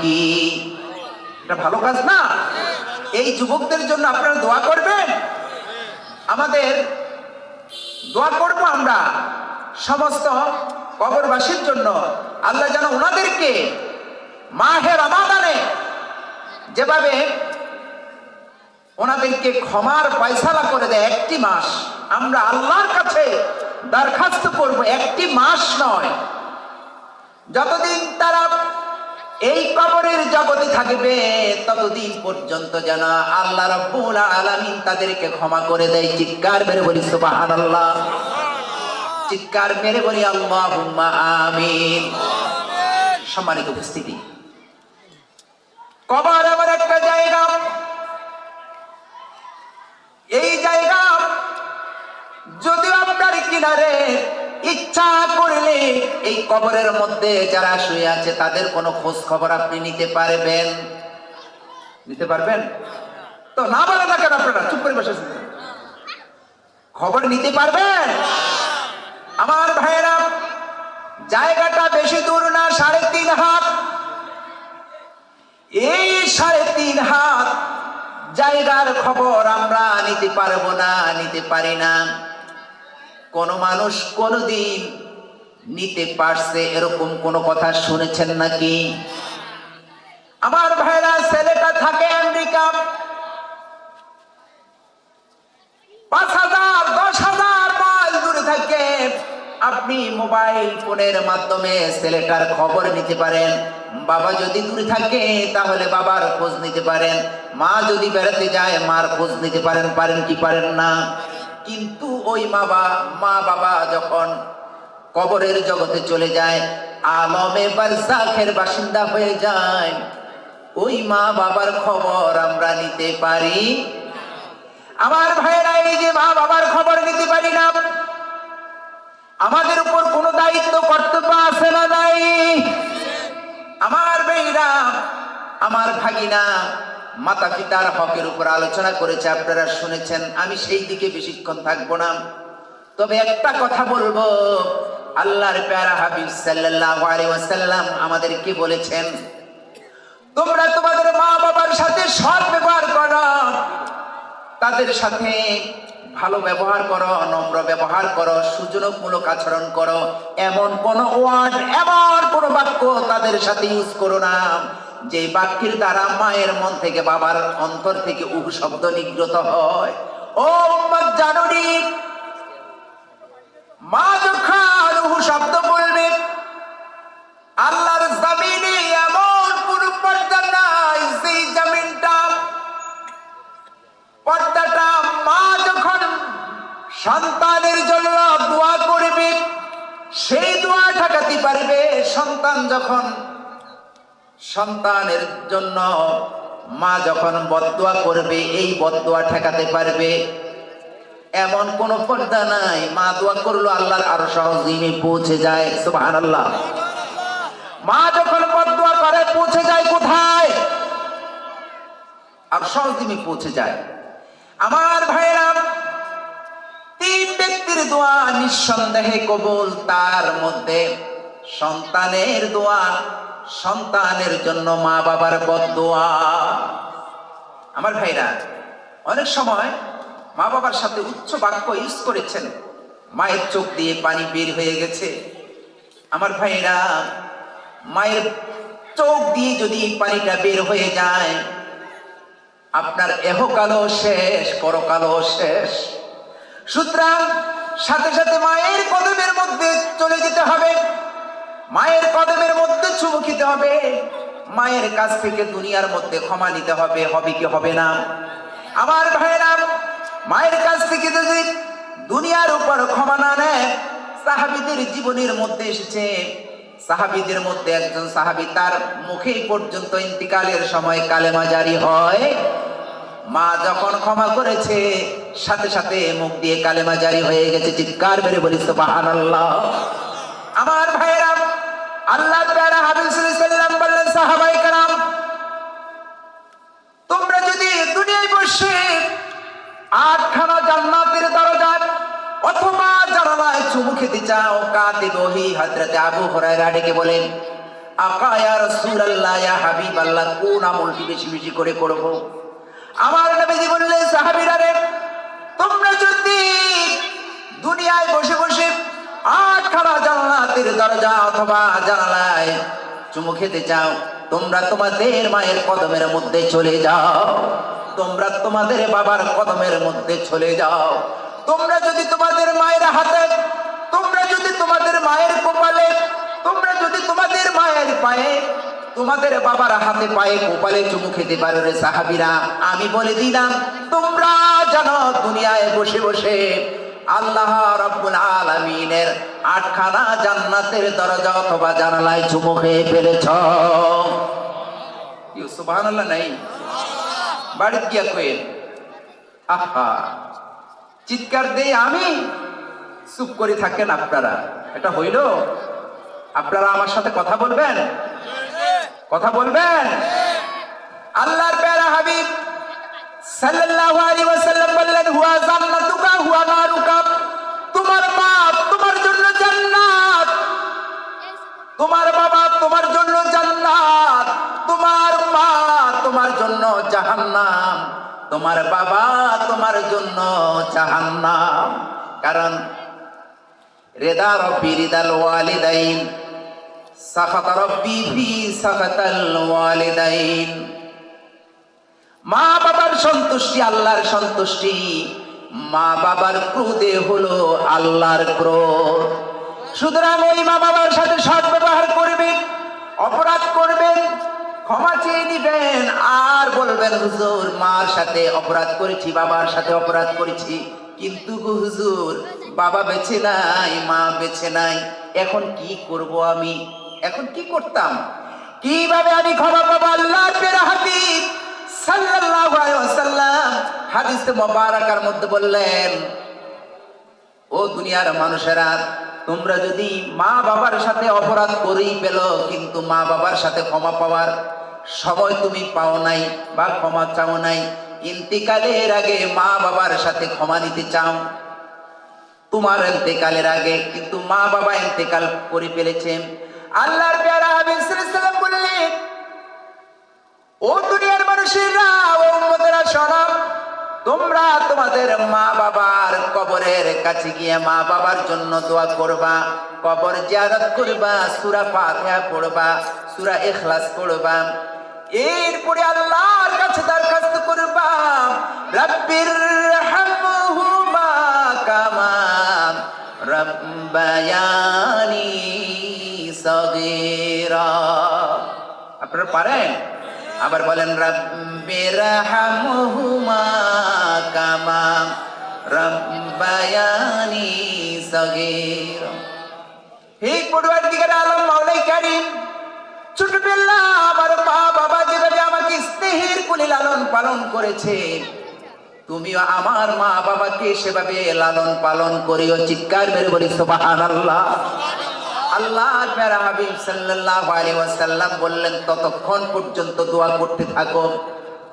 কি? এটা ভালো কাজ না? এই যুবকদের জন্য আপনারা দোয়া করবেন। আমাদের দোয়া করব আমরা সমস্ত কবরবাসীর জন্য, আল্লাহ যেন ওনাদেরকে মাহে রমাদানে যেভাবে ওনাদেরকে ক্ষমার ফয়সালা করে দেয়। একটি মাস আমরা আল্লাহর কাছে দরখাস্ত করব, একটি মাস নয়, যতদিন তারা এই কবরের জগতে থাকবে ততদিন পর্যন্ত যেন আল্লাহ রাব্বুল আলামিন তাদেরকে ক্ষমা করে দেয়। চিৎকার মেরে বলি সুবহানাল্লাহ, চিৎকার মেরে বলি আল্লাহুম্মা আমিন। সম্মানিত উপস্থিতি, কবর এমন একটা জায়গা, এই জায়গা যদিও আপনার কিনারে ইচ্ছা করলে এই কবরের মধ্যে যারা শুয়ে আছে তাদের কোনো খোঁজ খবর আপনি নিতে পারবেন? নিতে পারবেন তো? না বলে না কেন? আপনারা চুপ করে বসে খবর নিতে পারবেন? আমার ভাইয়েরা, জায়গাটা বেশি দূর না, 3.5 হাত। এই 3.5 হাত জায়গার খবর আমরা নিতে পারবো না, নিতে পারি না। কোন মানুষ কোনদিন নিতে পারছে এরকম কোন কথা শুনেছেন নাকি? আমার ভাইরা, ছেলেটা থাকে আমেরিকা, 5,000 10,000 মাইল দূরে থাকে। আপনি মোবাইল ফোনের মাধ্যমে ছেলেটার খবর নিতে পারেন। বাবা যদি দূরে থাকে তাহলে বাবার খোঁজ নিতে পারেন, মা যদি বেড়াতে যায় মার খোঁজ নিতে পারেন। পারেন কি পারেন না? কিন্তু ওই মা বাবা যখন কবরের জগতে চলে যায়, আলমে বারজাখের বাসিন্দা হয়ে যায়, ওই মা বাবার খবর আমরা নিতে পারি? আমার ভাইয়েরা, এই যে মা বাবার খবর নিতে পারি না, আমাদের উপর কোন দায়িত্ব কর্তব্য আছে না নাই? আমার ভাইরা, আমার ভাগিনা, মাতা পিতার হকের উপর আলোচনা করেছে, আপনারা শুনেছেন। আমি সেই দিকে বেশিক্ষণ থাকবো না, তবে একটা কথা বলবো। আল্লাহর প্যারা হাবিব সাল্লাল্লাহু আলাইহি ওয়াসাল্লাম আমাদেরকে বলেছেন, তোমরা তোমাদের মা বাবার সাথে সৎ ব্যবহার করো, তাদের সাথে ভালো ব্যবহার করো, নম্র ব্যবহার করো, সুজনমূলক আচরণ করো। এমন কোন ওয়ার্ড, এমন কোন বাক্য তাদের সাথে ইউজ করো না যে বাক্যের দ্বারা মায়ের মন থেকে, বাবার অন্তর থেকে উহ শব্দ নিগৃহীত হয়। ও উম্মত, জানো নি, মা যখন উহ শব্দ বলবে, আল্লাহর জমিনে এমন কোন পর্দা নাই সেই জমিনটা, পর্দাটা মা যখন সন্তানের জন্য দোয়া করবে সেই দোয়া ঠেকাতে পারবে। সন্তান যখন, সন্তানের জন্য মা যখন বদদোয়া করবে এই বদদোয়া ঠেকাতে পারবে। এমন কোন পর্দা নাই, মা দোয়া করলো আল্লাহর আরশ আজিমে পৌঁছে যায়। সুবহানাল্লাহ। মা যখন বদদোয়া করে পৌঁছে যায় কোথায়? আরশ আজিমে পৌঁছে যায়। আমার ভাইরা, 3 ব্যক্তির দোয়া নিঃসন্দেহে কবুল, তার মধ্যে সন্তানের দোয়া, সন্তানের জন্য মা বাবার বদদোয়া। আমার ভাইরা, অনেক সময় মা বাবার সাথে উচ্চ বাক্য ইউজ করেছেন, মায়ের চোখ দিয়ে পানি বের হয়ে গেছে। আমার ভাইরা, মায়ের চোখ দিয়ে যদি পানিটা বের হয়ে যায়, আপনার এহকালও শেষ, পরকালও শেষ। সুতরাং সাথে সাথে মায়ের কদমের মধ্যে চলে যেতে হবে, মায়ের কদমের মধ্যে চুমু খেতে হবে, মায়ের কাছ থেকে দুনিয়ার মধ্যে ক্ষমা নিতে হবে। হবে কি হবে না? আমার ভাইরা, মায়ের কাছ থেকে যদি দুনিয়ার উপর ক্ষমা না নেয়, সাহাবীদের জীবনের মধ্যে এসেছে, সাহাবীদের মধ্যে একজন সাহাবী, তার মুখে পর্যন্ত ইন্তিকালের সময় কালেমা জারি হয়। মা যখন ক্ষমা করেছে সাথে সাথে মুখ দিয়ে কালেমা জারি হয়ে গেছে। চিৎকার মেরে বলি সুবহানাল্লাহ। আমার ভাইরা, আল্লাহর প্যারা হাবিব সাল্লাল্লাহু আলাইহি ওয়াসাল্লাম বললেন, সাহাবায়ে কেরাম, তোমরা যদি দুনিয়ায় বসে 8খানা জান্নাতের দরজা অথবা জানালায় চুমু খেতে চাও, কাতে বহি হযরত আবু হুরায়রা ডেকে বলেন, আকা ইয়া রাসূলুল্লাহ, ইয়া হাবিবাল্লাহ, কোন আমলটি বেশি বেশি করে করব? আমার নবীজি বললেন, সাহাবীরা রে, তোমরা যদি দুনিয়ায় বসে বসে আটখানা জান্নাতের দরজা অথবা জানালায় চুমু খেতে চাও, তোমরা তোমাদের মায়ের কদমের মধ্যে চলে যাও, তোমরা তোমাদের বাবার কদমের মধ্যে চলে যাও। তোমরা যদি তোমাদের মায়ের হাতে, তোমরা যদি তোমাদের মায়ের কপালে, তোমরা যদি তোমাদের মায়ের পায়ে, তোমাদের বাবার হাতে পায়ে কপালে চুমু খেতে পারো রে সাহাবীরা, আমি বলে দিলাম তোমরা জানো দুনিয়ায় বসে বসে আল্লাহ রাব্বুল আলামিনের আটখানা জান্নাতের দরজা অথবা জানালায় চুমু খেয়ে ফেলেছ। সুবহানাল্লাহ নাই? বাড়িতে গিয়া কইন, আহা, চিৎকার দেই আমি, চুপ করে থাকেন আপনারা। এটা হইল? আপনারা আমার সাথে কথা বলবেন, কথা বলবেন। আল্লাহর প্যারা হাবিব সাল্লাল্লাহু আলাইহি ওয়াসাল্লাম বললেন, হুয়া জান্নাতুকা হুয়া নারুকা, তোমার মা তোমার জন্য জান্নাত, তোমার বাবা তোমার জন্য জান্নাত, তোমার মা তোমার জন্য জাহান্নাম, তোমার বাবা তোমার জন্য জাহান্নাম। কারণ রিদা রব্বি রিদাল ওয়ালিদাইন, সাখাতা রব্বি ফি সাখাতাল ওয়ালিদাইন। মা বাবার সন্তুষ্টি আল্লাহর সন্তুষ্টি, মা বাবার ক্রোধে হলো আল্লাহর ক্রোধ। সুতরাং ওই মা বাবার সাথে সৎ ব্যবহার করবেন, অপরাধ করবেন ক্ষমা চেয়ে নিবেন, আর বলবেন হুজুর মার সাথে অপরাধ করেছি, বাবার সাথে অপরাধ করেছি, কিন্তু গো হুজুর বাবা বেঁচে নাই, মা বেঁচে নাই, এখন কি করব আমি, এখন কি করতাম, কিভাবে আমি ক্ষমা পাবো? আল্লাহর প্রিয় হাবিব সাল্লাল্লাহু আলাইহি ওয়াসাল্লাম হাদিসে মুবারাকার মধ্যে বললেন, ও দুনিয়ার মানুষেরা, তোমরা যদি মা বাবার সাথে অপরাধ করেই পেল, কিন্তু মা বাবার সাথে ক্ষমা পাওয়ার সময় তুমি পাও নাই বা ক্ষমা চাও নাই, ইন্তিকালের আগে মা বাবার সাথে ক্ষমা নিতে চাও, তোমার ইন্তেকালের আগে, কিন্তু মা বাবা ইন্তেকাল করে ফেলেছেন। আল্লাহর প্যারা হাবিব সাল্লাল্লাহু আলাইহি ওয়াসাল্লাম বললেন, ও দুনিয়ার মানুষেরা, ও উম্মতেরা, শোনো, তোমরা তোমাদের মা বাবার কবরের কাছে গিয়ে মা বাবার জন্য দোয়া করবা, কবর জিয়ারত করবা, সূরা ফাতিহা পড়বা, সূরা ইখলাস পড়বা, এরপরে আল্লাহর কাছে দরখাস্ত করবা, রাব্বিরহামহুমা কামা রাব্বায়ানি সগীরা। আপনারা পারেন? আবার বলেন, রাব্বিরহামহুমা কামা রাব্বায়ানি সগীরা। হে পরওয়ারদিগার আলম মাওলাই কারীম, ছোটবেলা আমার মা বাবা যেভাবে আমাকে স্নেহের কোলে লালন পালন করেছে, তুমিও আমার মা বাবাকে সেভাবে লালন পালন করিও। চিৎকার মেরে বলি সুবহানাল্লাহ। আল্লাহর প্যারা হাবিব সাল্লাল্লাহু আলাইহি ওয়াসাল্লাম বললেন, ততক্ষণ পর্যন্ত দোয়া করতে থাকো,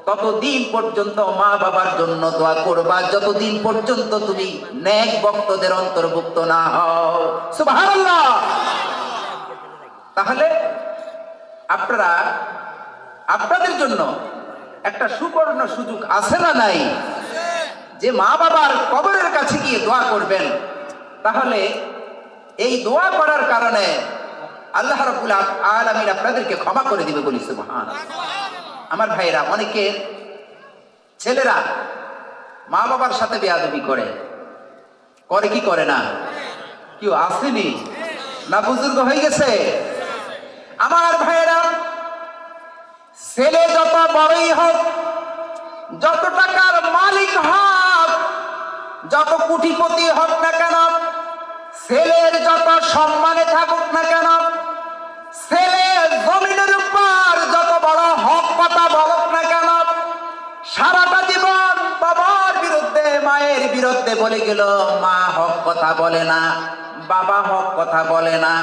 ততদিন পর্যন্ত মা বাবার জন্য দোয়া করবা, যতদিন পর্যন্ত তুমি নেক ভক্তদের অন্তর্ভুক্ত না হও। সুবহানাল্লাহ। তাহলে আপনারা আপনাদের জন্য একটা সুবর্ণ সুযোগ আছে না নাই, যে মা বাবার কবরের কাছে গিয়ে দোয়া করবেন। তাহলে এই দোয়া করার কারণে আল্লাহ রাব্বুল আলামিন আপনাদেরকে ক্ষমা করে দিবে বলি সুবহানাল্লাহ। আমার ভাইরা, অনেকের ছেলেরা মা বাবার সাথে বেয়াদবি করে, করে কি করে না? কেউ আসেনি না বুজুর্গ হয়ে গেছে? আমার ভাইরা, ছেলে যত বড়ই হোক, যত টাকার মালিক হোক, যত কোটিপতি হোক না কেন, ছেলের যত সম্মানে থাকুক না কেন, ছেলে জমিনের উপর যত বড় হক কথা বলুক না কেন, সারাটা জীবন বাবার বিরুদ্ধে মায়ের বিরুদ্ধে বলে গেল, মা হক কথা বলে না, বাবা হক কথা বলে না।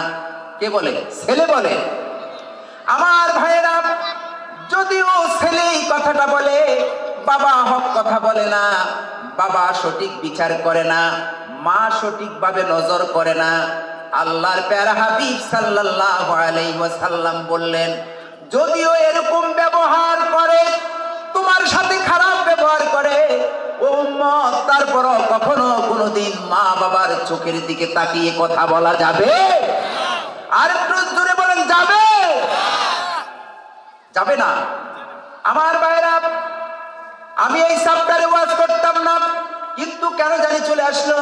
কে বলে? ছেলে বলে। আমার ভাইয়েরা, যদিও ছেলে এই কথাটা বলে, বাবা হক কথা বলে না, বাবা সঠিক বিচার করে না, মা সঠিকভাবে নজর করে না, আল্লাহর প্যারা হাবিব সাল্লাল্লাহু আলাইহি ওয়াসাল্লাম বললেন, যদিও এরকম ব্যবহার করে, তোমার সাথে খারাপ ব্যবহার করে ও উম্মত, তারপরও কখনো কোনোদিন মা বাবার চোখের দিকে তাকিয়ে কথা বলা যাবে? আর একটু জোরে বলেন, যাবে? যাবে না। আমার ভাইরা, আমি এই সাবটারে ওয়াজ করতাম না, কিন্তু কেন জানি চলে আসলো।